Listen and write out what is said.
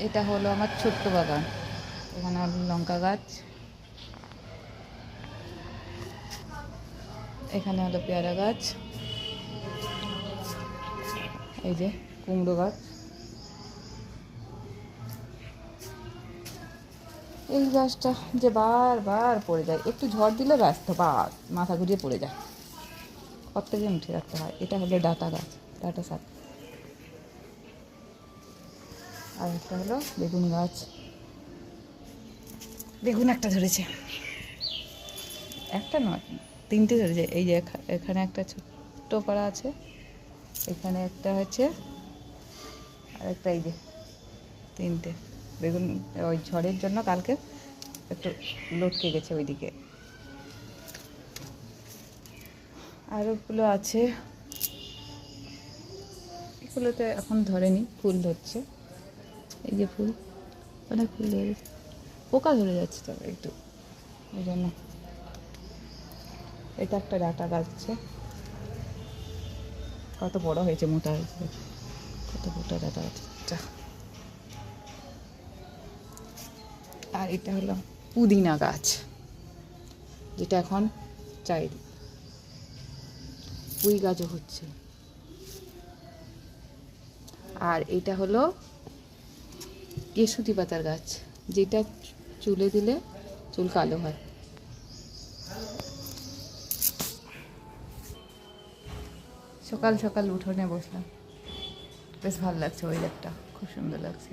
এটা হলো আমার ছোট্ট বাগান। এখানে হলো লঙ্কা গাছ, এখানে হলো পেয়ারা গাছ, এই যে কুমড়ো গাছ। এই গাছটা যে বারবার পড়ে যায়, একটু ঝড় দিলে ব্যাস ধপাস মাথা ঘুরিয়ে পড়ে যায়, প্রত্যেকদিন উঠে রাখতে হয়। এটা হলো ডাঁটা গাছ, ডাঁটা শাক। আর একটা হলো বেগুন গাছ, বেগুন একটা ধরেছে, একটা নয় তিনটে ধরেছে। এই যে এখানে একটা ছোট্ট করা আছে, এখানে একটা হচ্ছে, আর একটা এই যে তিনটে বেগুন। ওই ঝড়ের জন্য কালকে একটু লটকে গেছে ওইদিকে। আর ওগুলো আছে, এগুলোতে এখন ধরেনি, ফুল ধরছে। এই যে ফুল, অনেক ফুল ধরে, পোকা ধরে যাচ্ছে তো একটু, ওই জন্য। এটা একটা ডাঁটা গাছ, কত বড় হয়েছে, মোটা হয়েছে, কত মোটা ডাঁটা গাছটা। আর এটা হলো পুদিনা গাছ, যেটা এখন চাই, পুঁই গাছও হচ্ছে। আর এটা হলো কেশুতি পাতার গাছ, যেটা চুলে দিলে চুল কালো হয়। সকাল সকাল উঠোনে বসলাম, বেশ ভালো লাগছে, ওয়েদারটা খুব সুন্দর লাগছে।